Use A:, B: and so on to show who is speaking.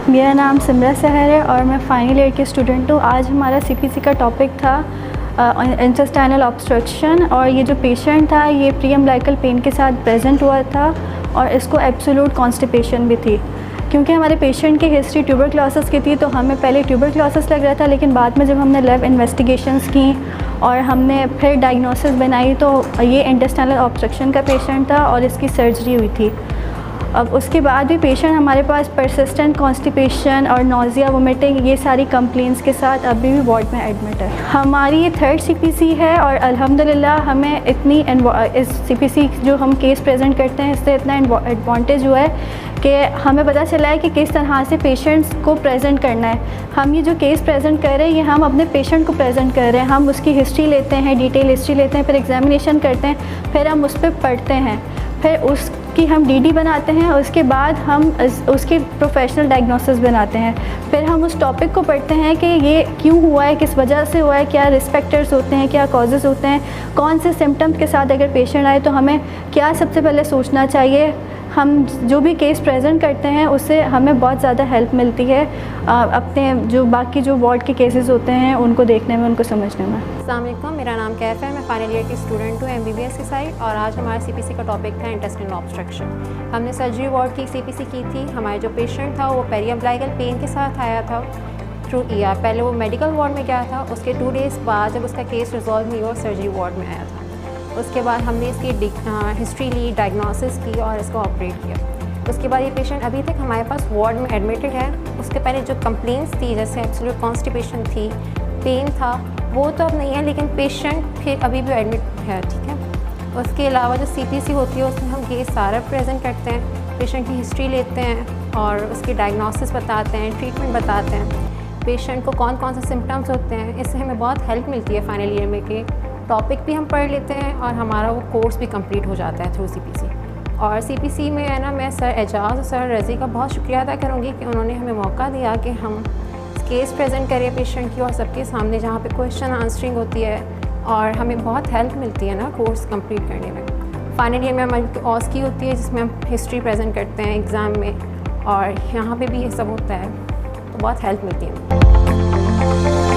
A: मेरा नाम सिमरा सहर है और मैं फाइनल ईयर की स्टूडेंट हूँ। आज हमारा सीपीसी का टॉपिक था इंटेस्टाइनल ऑब्स्ट्रक्शन और ये जो पेशेंट था ये प्री अम्बिलिकल पेन के साथ प्रेजेंट हुआ था और इसको एब्सोल्यूट कॉन्स्टिपेशन भी थी। क्योंकि हमारे पेशेंट की हिस्ट्री ट्यूबरक्लोसिस की थी तो हमें पहले ट्यूबरक्लोसिस लग रहा था, लेकिन बाद में जब हमने लैब इन्वेस्टिगेशंस की और हमने फिर डायग्नोसिस बनाई तो ये इंटेस्टाइनल ऑब्स्ट्रक्शन का पेशेंट था और इसकी सर्जरी हुई थी। अब उसके बाद भी पेशेंट हमारे पास परसिस्टेंट कॉन्स्टिपेशन और नोज़िया वोमिटिंग ये सारी कंप्लेंट्स के साथ अभी भी वार्ड में एडमिट है। हमारी ये 3rd सीपीसी है और अल्हम्दुलिल्लाह हमें इतनी इस सीपीसी जो हम केस प्रेजेंट करते हैं इससे इतना एडवांटेज हुआ है कि हमें पता चला है कि किस तरह से पेशेंट्स को प्रेजेंट करना है। हम ये जो केस प्रेजेंट कर रहे हैं ये हम अपने पेशेंट को प्रेजेंट कर रहे हैं। हम उसकी हिस्ट्री लेते हैं, डिटेल हिस्ट्री लेते हैं, फिर एग्जामिनेशन करते हैं, फिर हम उस पर पढ़ते हैं, फिर उसकी हम डीडी बनाते हैं, उसके बाद हम उसकी प्रोफेशनल डायग्नोसिस बनाते हैं, फिर हम उस टॉपिक को पढ़ते हैं कि ये क्यों हुआ है, किस वजह से हुआ है, क्या रिस्क फैक्टर्स होते हैं, क्या कॉजेज़ होते हैं, कौन से सिम्टम्स के साथ अगर पेशेंट आए तो हमें क्या सबसे पहले सोचना चाहिए। हम जो भी केस प्रेजेंट करते हैं उससे हमें बहुत ज़्यादा हेल्प मिलती है अपने जो बाकी जो वार्ड के केसेस होते हैं उनको देखने में, उनको समझने में।
B: अस्सलाम वालेकुम, मेरा नाम कैफ है, मैं फाइनल ईयर की स्टूडेंट हूँ MBBS की साइड और आज हमारा सीपीसी का टॉपिक था इंटेस्टाइनल ऑब्स्ट्रक्शन। हमने सर्जरी वार्ड की सीपीसी की थी। हमारे जो पेशेंट था वो पेरी अम्बिलिकल पेन के साथ आया था थ्रू ER। पहले वो मेडिकल वार्ड में गया था, उसके 2 डेज़ बाद जब उसका केस रिजॉल्व नहीं हुआ सर्जरी वार्ड में आया था। उसके बाद हमने इसकी हिस्ट्री ली, डायग्नोसिस की और इसको ऑपरेट किया। उसके बाद ये पेशेंट अभी तक हमारे पास वार्ड में एडमिटेड है। उसके पहले जो कंप्लेंट्स थी जैसे एब्सोल्यूट कॉन्स्टिपेशन थी, पेन था, वो तो अब नहीं है, लेकिन पेशेंट फिर अभी भी एडमिट है, ठीक है। उसके अलावा जो CPC होती है उसमें हम केस सारा प्रेजेंट करते हैं, पेशेंट की हिस्ट्री लेते हैं और उसकी डायग्नोसिस बताते हैं, ट्रीटमेंट बताते हैं, पेशेंट को कौन कौन से सिम्टम्स होते हैं। इससे हमें बहुत हेल्प मिलती है फाइनल ईयर में कि टॉपिक भी हम पढ़ लेते हैं और हमारा वो कोर्स भी कंप्लीट हो जाता है थ्रू CPC। और CPC में है ना, मैं सर एजाज़ और सर रज़ी का बहुत शुक्रिया अदा करूँगी कि उन्होंने हमें मौका दिया कि हम केस प्रेजेंट करें पेशेंट की और सबके सामने, जहाँ पे क्वेश्चन आंसरिंग होती है और हमें बहुत हेल्प मिलती है ना कोर्स कंप्लीट करने में। फाइनल ईयर में हमारी OSCE की होती है जिसमें हम हिस्ट्री प्रेजेंट करते हैं एग्ज़ाम में और यहाँ पर भी ये सब होता है, तो बहुत हेल्प मिलती है।